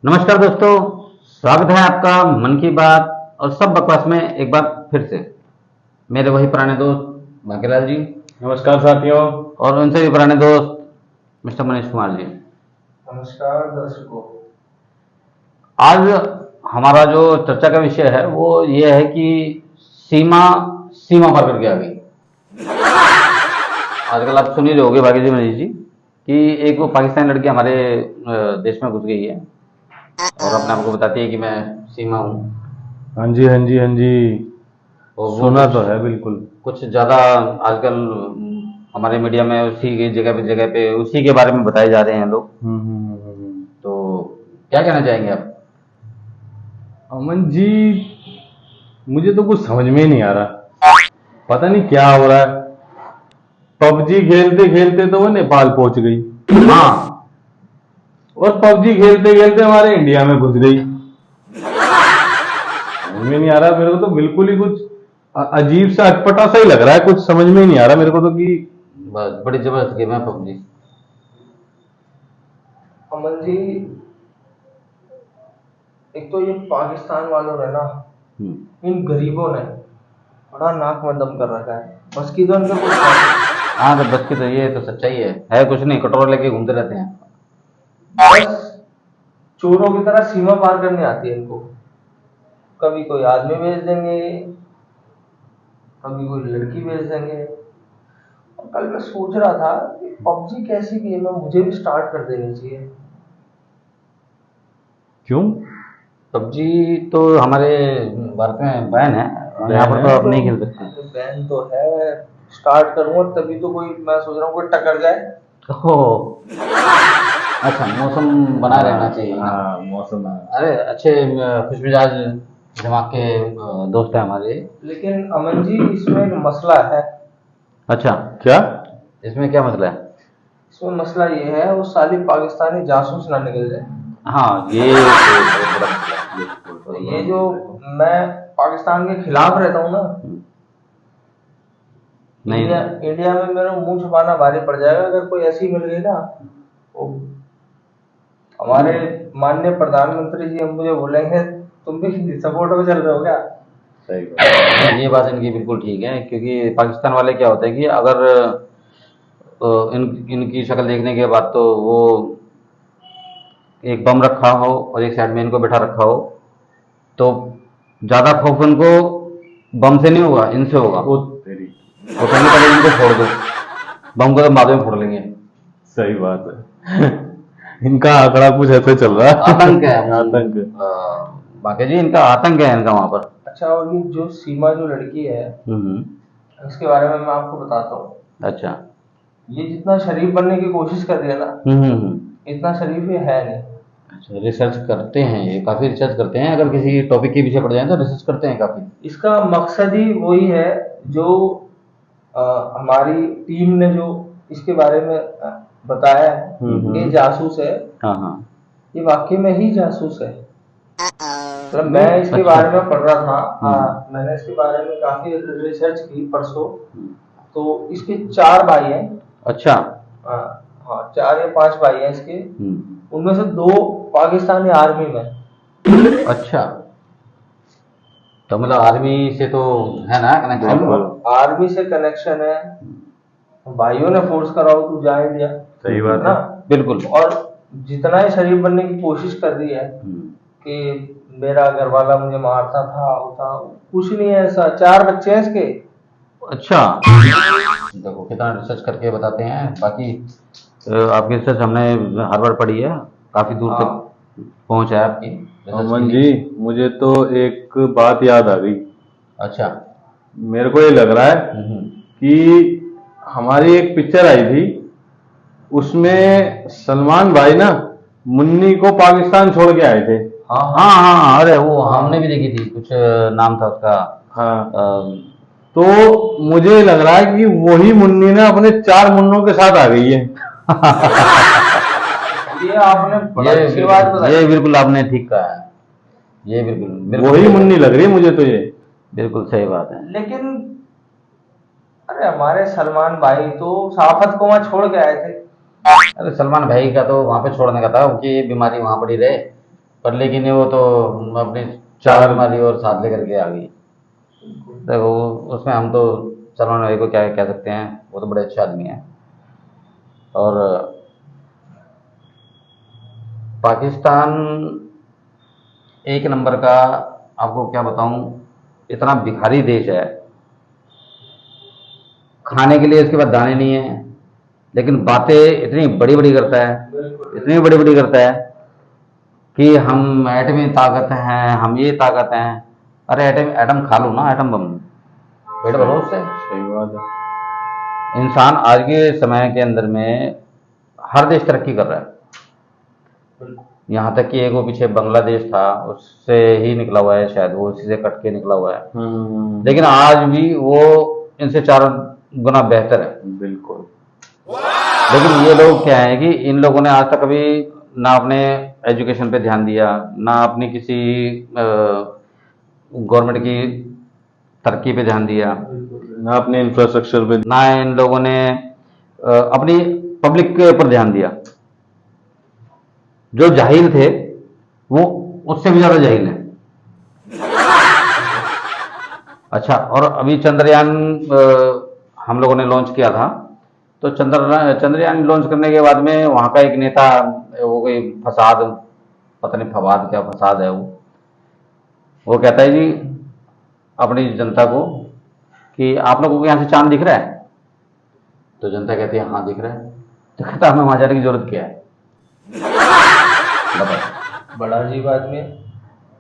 नमस्कार दोस्तों, स्वागत है आपका मन की बात और सब बकवास में एक बार फिर से। मेरे वही पुराने दोस्त बांकेलाल जी नमस्कार साथियों। और उनसे भी पुराने दोस्त मिस्टर मनीष कुमार जी। नमस्कार दर्शकों। आज हमारा जो चर्चा का विषय है वो ये है कि सीमा सीमा पार करके आ गई। आजकल आप सुन ही रहे होगे भाग्य जी मनीष जी कि एक वो पाकिस्तानी लड़की हमारे देश में घुस गई है और अपने आप को बताती है कि मैं सीमा हूँ। हाँ जी हाँ जी हाँ जी, और वो सुना तो है बिल्कुल। कुछ ज़्यादा आजकल हमारे मीडिया में उसी की जगह पे उसी के बारे में बताए जा रहे हैं लोग। तो क्या कहना चाहेंगे आप? अमन जी, मुझे तो कुछ समझ में ही नहीं आ रहा, पता नहीं क्या हो रहा है। पबजी खेलते खेलते तो वो नेपाल पहुंच गई। हाँ, और पबजी खेलते खेलते हमारे इंडिया में घुस गई। समझ में नहीं आ रहा मेरे को तो, बिल्कुल ही कुछ अजीब सा अटपटा सा ही लग रहा है। कुछ समझ में ही नहीं आ रहा मेरे को तो कि बस बड़ी जबरदस्त गेम है पबजी। अमन जी, एक तो ये पाकिस्तान वालों ने ना, इन गरीबों ने बड़ा नाक में दम कर रखा है। बस की तो इनका कुछ हाँ, तो बस की तो ये तो सच्चाई है कुछ नहीं, कटोरा लेके घूमते रहते हैं। बस चोरों की तरह सीमा पार करने आती है इनको। कभी कोई आदमी भेज देंगे, कभी कोई लड़की भेज देंगे। और कल मैं सोच रहा था कि पबजी कैसी गेम है, मुझे भी स्टार्ट कर देनी चाहिए। क्यों। पबजी तो हमारे भारत में बैन है, यहाँ पर तो आप नहीं खेल सकते। बैन तो है, स्टार्ट करूंगा तभी तो कोई, मैं सोच रहा हूँ कोई टक्कर जाए। हो, अच्छा, मौसम बना रहना चाहिए ना। हाँ, मौसम है। अरे अच्छे खुश मिजाज दिमाग के दोस्त हैं हमारे। लेकिन अमन जी, इसमें एक मसला है। अच्छा, क्या। इसमें क्या मसला है? इसमें मसला ये है, वो साली पाकिस्तानी जासूस ना निकल जाए। हाँ, ये बहुत बड़ा मसला है, ये बहुत तो बड़ा ये मसला जो मैं पाकिस्तान के खिलाफ रहता हूँ ना, है। नहीं इंडिया में मेरा मुंह छुपाना भारी पड़ जाएगा अगर कोई ऐसी मिल गई ना। वो हमारे माननीय प्रधानमंत्री जी हम मुझे बोलेंगे तुम भी सपोर्ट में चल रहे हो क्या। सही बात। नहीं, ये बात इनकी बिल्कुल ठीक है क्योंकि पाकिस्तान वाले क्या होता है कि अगर इनकी शक्ल देखने के बाद तो वो एक बम रखा हो और एक साइड में इनको बैठा रखा हो तो ज़्यादा खौफ उनको बम से नहीं होगा, इनसे होगा। वो तेरी। वो कहेंगे पहले इनको फोड़ दो, बम को तो बाद में फोड़ लेंगे। सही बात है। इनका आंकड़ा कुछ ऐसे चल रहा है। आतंक है। आतंक। बाकी जी इनका आतंक है इनका वहां पर। अच्छा, और ये जो सीमा जो लड़की है, हम्म। इसके बारे में मैं आपको बताता हूँ। अच्छा। ये जितना शरीफ बनने की कोशिश कर रही है ना, हम्म। इतना शरीफ ये है नहीं। अच्छा, रिसर्च करते हैं, ये काफी रिसर्च करते हैं। अगर किसी टॉपिक के पीछे पड़ जाए तो रिसर्च करते हैं काफी। इसका मकसद ही वही है जो हमारी टीम ने जो इसके बारे में बताया है। ये जासूस है, हाँ हाँ। ये वाकई में ही जासूस है। मतलब मैं इसके अच्छा। बारे में पढ़ रहा था, मैंने इसके बारे में काफी रिसर्च की परसों। तो इसके 4 भाई हैं। अच्छा। हाँ हाँ, 4 या 5 भाई हैं इसके। उनमें से 2 पाकिस्तानी आर्मी में। अच्छा, तो मतलब आर्मी से तो है ना कनेक्शन? आर्मी से कनेक्शन है। भाइयों ने फोर्स करा हो तू जा इंडिया। सही बात ना, है। बिल्कुल। और जितना ही शरीफ बनने की कोशिश कर रही है कि मेरा घर वाला मुझे मारता था, होता कुछ नहीं है ऐसा। 4 बच्चे हैं इसके। अच्छा, देखो कितना रिसर्च करके बताते हैं। बाकी आपकी रिसर्च हमने हर बार पढ़ी है, काफी दूर तक पहुंच है आपकी रिसर्च अमन के लिए। जी, मुझे तो एक बात याद आ गई। अच्छा। मेरे को ये लग रहा है कि हमारी एक पिक्चर आई थी, उसमें सलमान भाई ना मुन्नी को पाकिस्तान छोड़ के आए थे। हाँ हाँ हाँ, अरे वो हमने भी देखी थी, कुछ नाम था उसका। हाँ। तो मुझे लग रहा है कि वही मुन्नी ना अपने 4 मुन्नों के साथ आ गई है। ये आपने बड़ा अच्छी बात बताई। ये बिल्कुल आपने ठीक कहा है। ये बिल्कुल वही मुन्नी लग रही है मुझे तो ये। बिल्कुल सही बात है। लेकिन अरे हमारे सलमान भाई तो साफत को वहां छोड़ के आए थे। अरे सलमान भाई का तो वहां पे छोड़ने का था, उनकी बीमारी वहां पड़ी रहे, पर लेकिन वो तो अपनी चार मारी और साथ लेकर के आ गई। देखो उसमें हम तो सलमान भाई को क्या कह सकते हैं, वो तो बड़े अच्छे आदमी हैं। और पाकिस्तान एक नंबर का, आपको क्या बताऊं, इतना भिखारी देश है, खाने के लिए इसके पास दाने नहीं है, लेकिन बातें इतनी बड़ी बड़ी करता है, इतनी बड़ी बड़ी करता है कि हम एटमी ताकत हैं, हम ये ताकत हैं। अरे एटम एटम खा लो ना, एटम बम, पेट भरो उससे। सही बात है। इंसान आज के समय के अंदर में हर देश तरक्की कर रहा है। यहाँ तक कि एक वो पीछे बांग्लादेश था, उससे ही निकला हुआ है शायद, वो उसी से कट के निकला हुआ है, लेकिन आज भी वो इनसे 4 गुना बेहतर है। बिल्कुल। लेकिन ये लोग क्या है कि इन लोगों ने आज तक कभी ना अपने एजुकेशन पे ध्यान दिया, ना अपनी किसी गवर्नमेंट की तरक्की पे ध्यान दिया, ना अपने इंफ्रास्ट्रक्चर पे। ना इन लोगों ने अपनी पब्लिक के ऊपर ध्यान दिया। जो जाहिल थे वो उससे भी ज्यादा जाहिल है। अच्छा, और अभी चंद्रयान हम लोगों ने लॉन्च किया था, तो चंद्रयान लॉन्च करने के बाद में वहां का एक नेता, वो कोई फसाद, पता नहीं फवाद क्या फसाद है, वो कहता है जी अपनी जनता को कि आप लोगों को यहाँ से चांद दिख रहा है? तो जनता कहती है हाँ दिख रहा है। तो कहता हमें वहां जाने की जरूरत क्या है? बताओ। बड़ा अजीब आदमी है।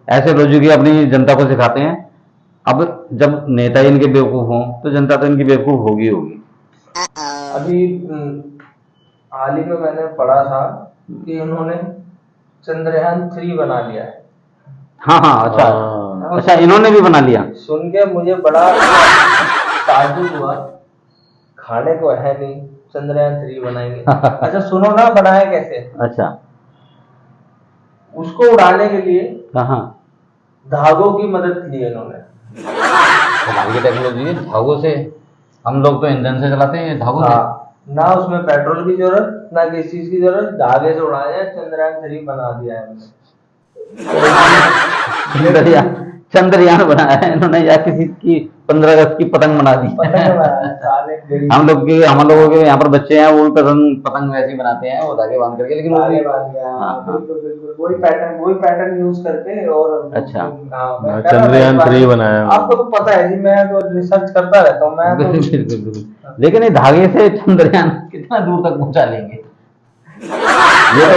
ऐसे लोग की अपनी जनता को सिखाते हैं। अब जब नेता ही इनके बेवकूफ हों तो जनता तो इनकी बेवकूफ होगी होगी। अभी हाल ही में मैंने पढ़ा था कि उन्होंने चंद्रयान 3 बना लिया है। हाँ हाँ, अच्छा अच्छा, इन्होंने भी बना लिया। सुन के मुझे बड़ा ताज्जुब हुआ। खाने को है नहीं, चंद्रयान 3 बनाएंगे। अच्छा सुनो ना, बनाया कैसे? अच्छा, उसको उड़ाने के लिए हाँ, धागों की मदद ली इन्होंने। कमाल की टेक्नोलॉजी है। धागों से? हम लोग तो इंजन से चलाते हैं, धागों से? हाँ, ना उसमें पेट्रोल की जरूरत, ना किसी चीज की जरूरत, धागे से उड़ाया है। चंद्रयान 3 बना दिया है हमने। चंद्रयान बनाया है इन्होंने, या किसी की 15 अगस्त की पतंग बना दी। हम लोगों के यहाँ पर बच्चे हैं, वो पतंग वैसे ही बनाते हैं, वो धागे बांध करके, लेकिन वो भी बिल्कुल वही पैटर्न यूज करके। और अच्छा, चंद्रयान 3 बनाया। आपको तो पता है जी, मैं तो रिसर्च करता रहता हूँ मैं तो। बिल्कुल। लेकिन ये धागे से चंद्रयान कितना दूर तक पहुंचा लेंगे? ये तो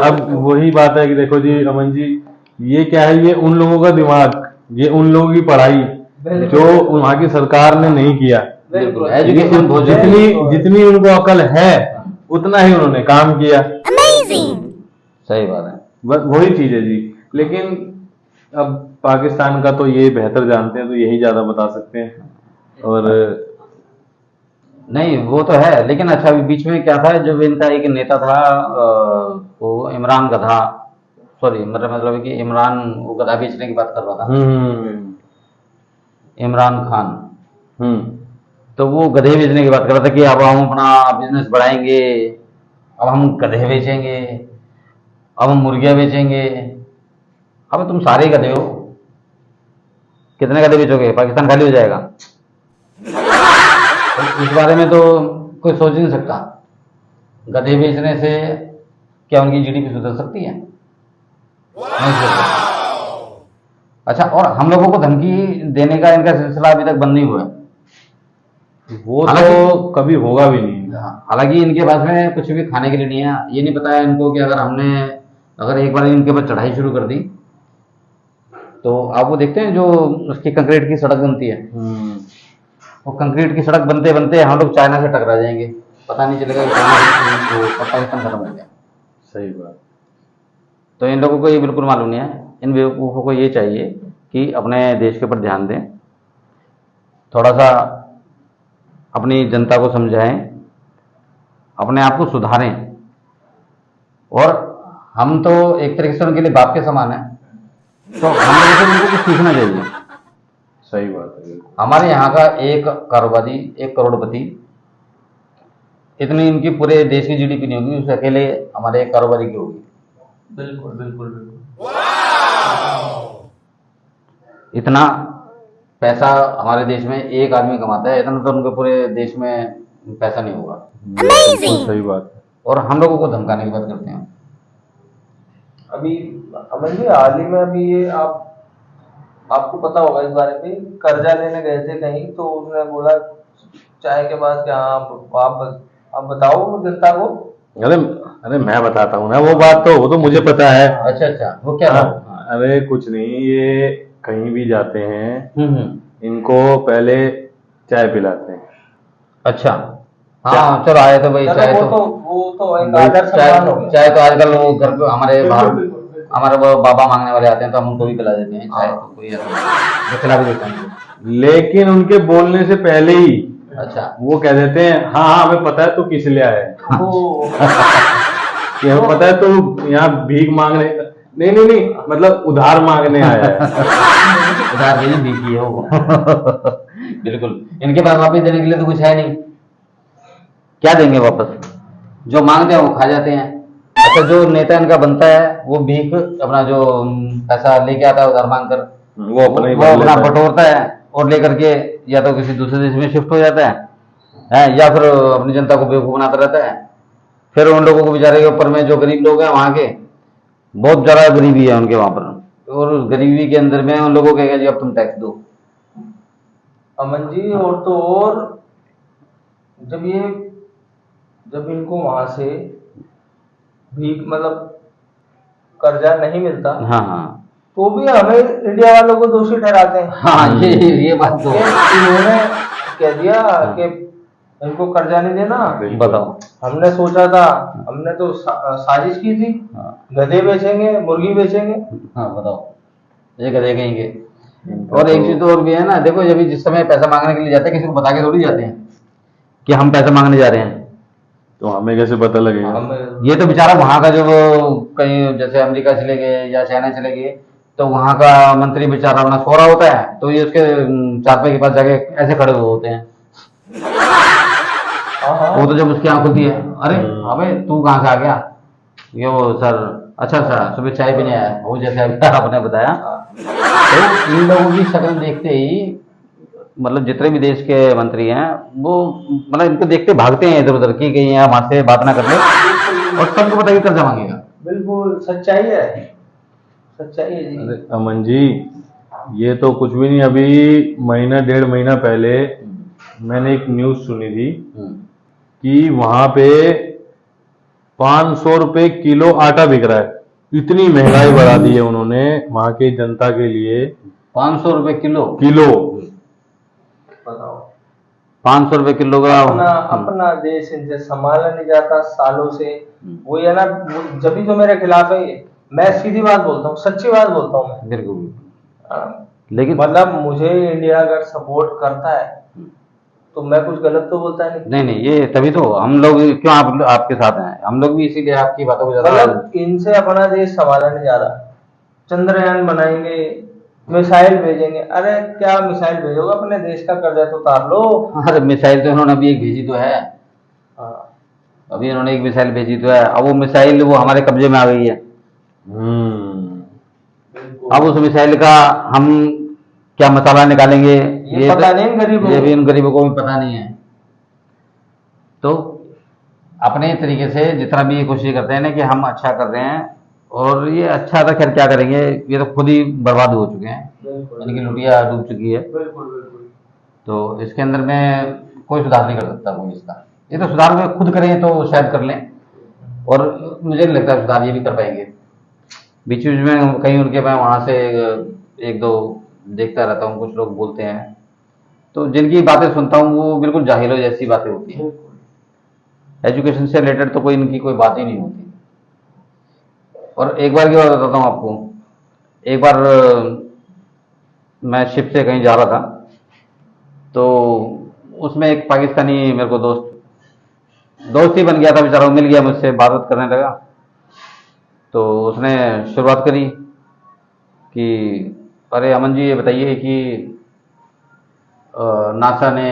अब वही बात है कि देखो जी अमन जी, ये क्या है, ये उन लोगों का दिमाग, ये उन लोगों की पढ़ाई जो वहां की सरकार ने नहीं किया। बिल्कुल। जितनी उनको अकल है उतना ही उन्होंने काम किया। सही बात है। वही चीज है जी। लेकिन अब पाकिस्तान का तो ये बेहतर जानते हैं, तो यही ज्यादा बता सकते हैं। और नहीं वो तो है, लेकिन अच्छा अभी बीच में क्या था, जब इनका एक नेता था, वो इमरान गधा, सॉरी मतलब है कि इमरान, वो गधा बेचने की बात कर रहा था, इमरान खान। तो वो गधे बेचने की बात कर रहा था कि अब हम अपना बिजनेस बढ़ाएंगे, अब हम गधे बेचेंगे, अब हम मुर्गियां बेचेंगे। अब तुम सारे गधे हो, कितने गधे बेचोगे? पाकिस्तान खाली हो जाएगा। तो इस बारे में तो कोई सोच ही नहीं सकता। गधे बेचने से क्या उनकी जीडीपी सुधर सकती है? नहीं सुधर सकती। अच्छा, और हम लोगों को धमकी देने का इनका सिलसिला अभी तक बंद नहीं हुआ है। वो तो कभी होगा भी नहीं। हालांकि इनके पास में कुछ भी खाने के लिए नहीं है। ये नहीं पता है इनको कि अगर एक बार इनके ऊपर चढ़ाई शुरू कर दी, तो आप वो देखते हैं जो उसकी कंक्रीट की सड़क बनती है, वो कंक्रीट की सड़क बनते बनते हम लोग चाइना से टकरा जाएंगे, पता नहीं चलेगा कि पाकिस्तान खत्म हो गया। सही बात। तो इन लोगों को ये बिल्कुल मालूम नहीं है। इन बेवकूफ़ों को ये चाहिए कि अपने देश के ऊपर ध्यान दें, थोड़ा सा अपनी जनता को समझाएं, अपने आप को सुधारें। और हम तो एक तरीके से उनके लिए बाप के समान हैं, तो हम लोगों को उनको कुछ सीखना चाहिए। सही बात है। हमारे यहाँ का एक कारोबारी, एक करोड़पति, इतनी इनकी पूरे देश की जीडीपी नहीं होगी, उसके अकेले हमारे एक कारोबारी की होगी। बिल्कुल बिल्कुल बिल्कुल। इतना पैसा हमारे देश में एक आदमी कमाता है, इतना तो उनके पूरे देश में पैसा नहीं होगा। बिल्कुल सही बात है। और हम लोगों को धमकाने की बात करते हैं। अभी अमन जी हाल ही में अभी ये आपको पता होगा इस बारे में, कर्जा लेने गए थे कहीं, तो उसने बोला चाय के बाद कि हाँ आप बताओ जनता को। अरे अरे मैं बताता हूँ ना, वो बात तो वो तो मुझे पता है। अच्छा अच्छा, वो क्या था? हाँ, अरे कुछ नहीं, ये कहीं भी जाते हैं, हम्म। इनको पहले चाय पिलाते हैं। अच्छा, हाँ चलो आए तो भाई चलो चाय वो तो एक भाई आदर सम्मान हो गया। चाय तो आजकल वो घर पे हमारे बाहर बिल्कुल, बिल्कुल। हमारे वो बाबा मांगने वाले आते हैं तो हम उनको भी पिला देते हैं चाय, तो कोई ऐसा नहीं, मैं पिला भी देता हूँ। लेकिन उनके बोलने से पहले ही अच्छा। वो कह देते हैं हाँ हाँ हमें पता है तू किस लिए आया है, वो कि हमें पता है तू यहाँ भीख मांगने, नहीं नहीं नहीं, मतलब उधार मांगने आया है। उधार देने भी की है वो। बिल्कुल, इनके पास वापस देने के लिए तो कुछ है नहीं, क्या देंगे वापस? जो मांगते हैं वो खा जाते हैं। अच्छा, जो नेता इनका बनता है वो भीख अपना जो पैसा लेके आता है उधार मांग कर, वो अपना ही वो भर अपना लेता है। बटोरता है और लेकर के या तो किसी दूसरे देश में शिफ्ट हो जाता है या फिर अपनी जनता को बेवकूफ बनाता रहता है। फिर उन लोगों को बेचारे के ऊपर में जो गरीब लोग हैं वहाँ के, बहुत ज्यादा गरीबी है उनके वहां पर, और उस गरीबी के अंदर में उन लोगों को कहेगा जी अब तुम टैक्स दो। अमन जी और तो और जब ये जब इनको वहां से भीख मतलब कर्जा नहीं मिलता, हाँ हाँ तो भी हमें इंडिया वालों को दोषी ठहराते हैं हाँ, ये बात तो कि इन्होंने कह दिया कि इनको कर्जा नहीं देना। बताओ। हमने सोचा था, हमने तो साजिश की थी, हाँ गधे बेचेंगे, मुर्गी बेचेंगे। हाँ बताओ, ये कर देंगे। और एक चीज तो और भी है ना, देखो जब जिस समय पैसा मांगने के लिए जाते हैं किसी को बता के थोड़ी जाते हैं कि हम पैसा मांगने जा रहे हैं। तो हमें कैसे पता लगेगा? हम ये तो बेचारा वहां का, जब कहीं जैसे अमेरिका चले गए या चाइना चले गए, तो वहां का मंत्री बेचारा अपना सो रहा होता है, तो ये उसके चारपाई के पास जाके ऐसे खड़े हुए होते हैं। वो तो जब उसकी आंख खुलती है, अरे अबे तू कहाँ से आ गया? ये वो सर, अच्छा सर सुबह चाय पीने आया, वो जैसे अभी आपने बताया। तो इन लोगों की शक्ल देखते ही, मतलब जितने भी देश के मंत्री हैं वो मतलब इनको देखते भागते हैं इधर उधर की, कहीं यहाँ वहां से बात ना कर ले, और सबको पता कि कर्जा मांगेगा। बिल्कुल सच्चाई है, सच्चाई है जी। अरे अमन जी, ये तो कुछ भी नहीं, अभी महीना डेढ़ महीना पहले मैंने एक न्यूज सुनी थी कि वहां पे 500 रुपए किलो आटा बिक रहा है। इतनी महंगाई बढ़ा दी है उन्होंने वहां की जनता के लिए। 500 रुपए किलो? किलो बताओ, 500 रुपए किलो का? अपना देश इनसे संभाला नहीं जाता सालों से। वो ये ना, जब भी तो मेरे खिलाफ है ये। मैं सीधी बात बोलता हूँ, सच्ची बात बोलता हूँ मैं। बिल्कुल। हाँ, लेकिन मतलब मुझे इंडिया अगर सपोर्ट करता है तो मैं कुछ गलत तो बोलता नहीं। नहीं नहीं, ये तभी तो हम लोग क्यों आपके साथ हैं, हम लोग भी इसीलिए आपकी बातों को ज्यादा। मतलब इनसे अपना देश संभाला नहीं जा रहा। चंद्रयान बनाएंगे, मिसाइल भेजेंगे, अरे क्या मिसाइल भेजोगे, अपने देश का कर्जा तो उतार लो। अरे मिसाइल तो इन्होंने अभी एक भेजी तो है, हाँ, अभी इन्होंने एक मिसाइल भेजी तो है, अब वो मिसाइल वो हमारे कब्जे में आ गई है। अब उस मिसाइल का हम क्या मसाला निकालेंगे, ये पता नहीं इन गरीबों ये को। भी इन गरीबों को भी पता नहीं है। तो अपने तरीके से जितना भी ये कोशिश करते हैं ना कि हम अच्छा कर रहे हैं, और ये अच्छा था, खैर क्या करेंगे, ये तो खुद ही बर्बाद हो चुके हैं, बिल्कुल इनकी लुटिया डूब चुकी है। बिल्कुल बिल्कुल। तो इसके अंदर में कोई सुधार नहीं कर सकता कोई इसका, ये तो सुधार में खुद करें तो शायद कर लें, और मुझे नहीं लगता सुधार ये भी कर पाएंगे। बीच बीच में कहीं उनके मैं वहां से एक दो देखता रहता हूँ, कुछ लोग बोलते हैं, तो जिनकी बातें सुनता हूँ वो बिल्कुल जाहिलों जैसी बातें होती हैं। एजुकेशन से रिलेटेड तो कोई इनकी कोई बात ही नहीं होती। और एक बार की बात बताता हूँ आपको, एक बार मैं शिप से कहीं जा रहा था, तो उसमें एक पाकिस्तानी मेरे को दोस्त ही बन गया था बेचारा, वो मिल गया मुझसे, बात करने लगा। तो उसने शुरुआत करी कि अरे अमन जी ये बताइए कि नासा ने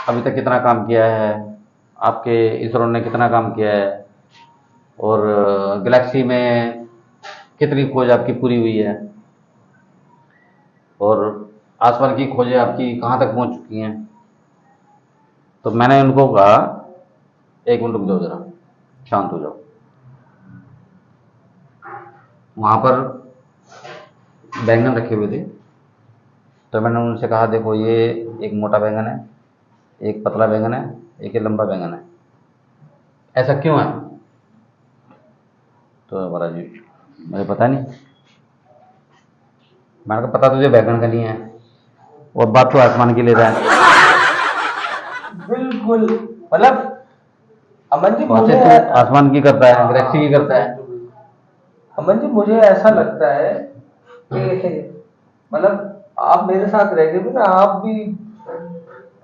अभी तक कितना काम किया है, आपके इसरो ने कितना काम किया है, और गैलेक्सी में कितनी खोज आपकी पूरी हुई है, और आसमान की खोजें आपकी कहाँ तक पहुँच चुकी हैं। तो मैंने उनको कहा, एक मिनट रुक जाओ जरा, शांत हो जाओ। वहाँ पर बैंगन रखे हुए थे, तो मैंने उनसे कहा देखो ये एक मोटा बैंगन है, एक पतला बैंगन है, एक ये लंबा बैंगन है, ऐसा क्यों है? तो बोला जी मुझे पता नहीं। मैंने कहा पता तुझे बैंगन का नहीं है और बात तो आसमान की ले रहा है। बिल्कुल, मतलब अमन जी बातें मुझे तो आसमान की करता है, गैलेक्सी की करता है। अमन जी मुझे ऐसा लगता है कि मतलब आप मेरे साथ रह के भी ना, आप भी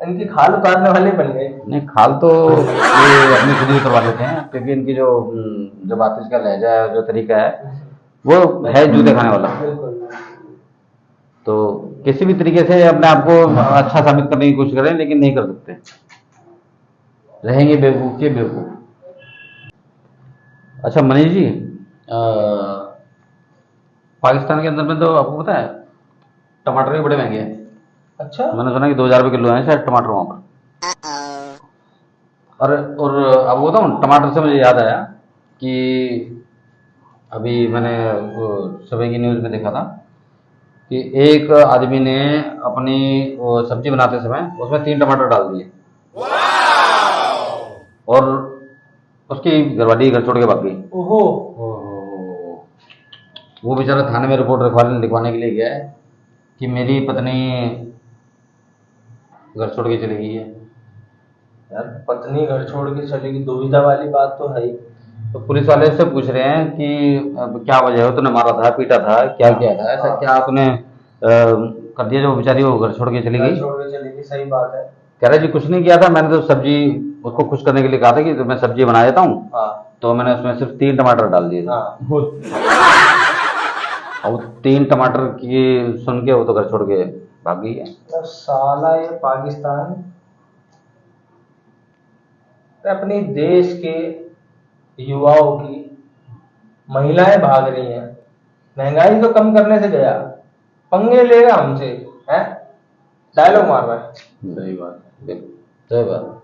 इनकी खाल उतारने वाले बन गए। नहीं, खाल तो ये अपनी खुद ही उतरवा लेते हैं, क्योंकि इनकी जो बात का लहजा है, जो तरीका है, वो है जूते खाने वाला। बिल्कुल। तो किसी भी तरीके से अपने आप को अच्छा साबित करने की कोशिश करें, लेकिन नहीं कर सकते, रहेंगे बेवकूफ के बेवकूफ। अच्छा मनीष जी, पाकिस्तान के अंदर में तो आपको पता है टमाटर भी बड़े महंगे हैं। अच्छा, मैंने सुना कि 2000 रुपये किलो है शायद टमाटर वहाँ पर। और आपको बताऊँ, टमाटर से मुझे याद आया कि अभी मैंने वो सुबह की न्यूज़ में देखा था कि एक आदमी ने अपनी वो सब्जी बनाते समय उसमें 3 टमाटर डाल दिए, और उसकी घरवाली घर छोड़ के भाग गई। ओहो, वो बेचारा थाने में रिपोर्ट लिखवाने के लिए गया है कि मेरी पत्नी घर छोड़ के चली गई है। यार पत्नी घर छोड़ के चलेगी, दुविधा वाली बात तो है ही। तो पुलिस वाले से पूछ रहे हैं कि अब क्या वजह है, तूने मारा था, पीटा था, क्या किया था, ऐसा क्या तूने कर दिया जो बेचारी वो घर छोड़ के चली घर गई? छोड़ के चलेगी, सही बात है। कह रहा जी कुछ नहीं किया था, मैंने तो सब्जी उसको खुश करने के लिए कहा था कि तो मैं सब्जी बना देता हूँ, हाँ तो मैंने उसमें सिर्फ 3 टमाटर डाल दिए थे। हाँ, अब 3 टमाटर की सुन के वो तो घर छोड़ के भाग गई है। तो साला ये पाकिस्तान अपने देश के युवाओं की महिलाएं भाग रही हैं, महंगाई तो कम करने से गया, पंगे लेगा हमसे, है डायलॉग मार रहा है। सही बात, बिल्कुल सही बात।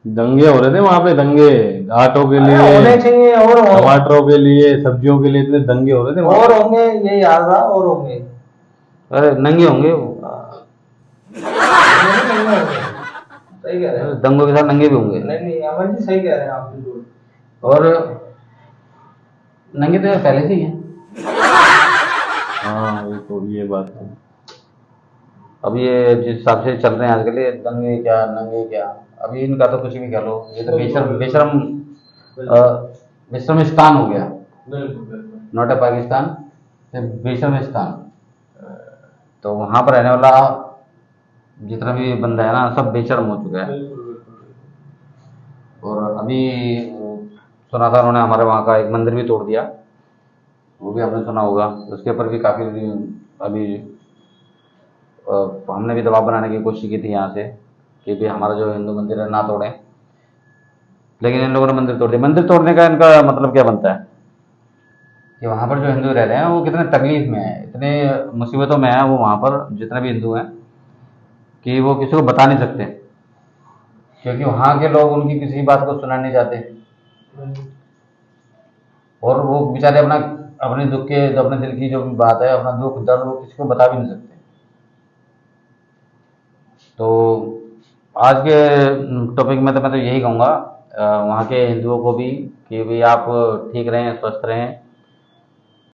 दंगे हो रहे थे वहां पे, दंगे आटों के अरे लिए, होने चाहिए, और टमाटरों के लिए, सब्जियों के लिए इतने दंगे हो रहे थे वहां और पे। होंगे, ये याद रहा, और होंगे। अरे नंगे होंगे वो, सही कह रहे हैं। दंगों के साथ नंगे भी होंगे। नहीं नहीं अमन जी सही कह रहे हैं आप, बिल्कुल। और नंगे तो पहले से ही हैं। हाँ ये बात है। अब ये जिस हिसाब से चल रहे हैं आजकल, ये दंगे क्या नंगे क्या, अभी इनका तो कुछ भी कह लो, ये तो बेशरम बेशरम बेशरमिस्तान हो गया। बिल्कुल बिल्कुल। नॉट ए पाकिस्तान, ये बेशरमिस्तान। तो वहां पर रहने वाला जितना भी बंदा है ना, सब बेशर्म हो चुका है। बिल्कुल बिल्कुल। और अभी सुना था उन्होंने हमारे वहाँ का एक मंदिर भी तोड़ दिया, वो भी आपने सुना होगा। उसके ऊपर भी काफ़ी अभी हमने भी दबाव बनाने की कोशिश की थी यहाँ से कि भी हमारा जो हिंदू मंदिर है ना तोड़ें, लेकिन इन लोगों ने मंदिर तोड़ दिया। मंदिर तोड़ने का इनका मतलब क्या बनता है कि वहाँ पर जो हिंदू रह रहे हैं वो कितने तकलीफ में है, इतने मुसीबतों में है वो वहाँ पर जितने भी हिंदू हैं, कि वो किसी को बता नहीं सकते, क्योंकि वहाँ के लोग उनकी किसी बात को सुनना नहीं चाहते, और वो बेचारे अपना अपने दुख के जो अपने दिल की जो भी बात है, अपना दुख दर्द, वो किसी को बता भी नहीं सकते। तो आज के टॉपिक में तो मैं तो यही कहूँगा वहाँ के हिंदुओं को भी कि भाई आप ठीक रहें, स्वस्थ रहें,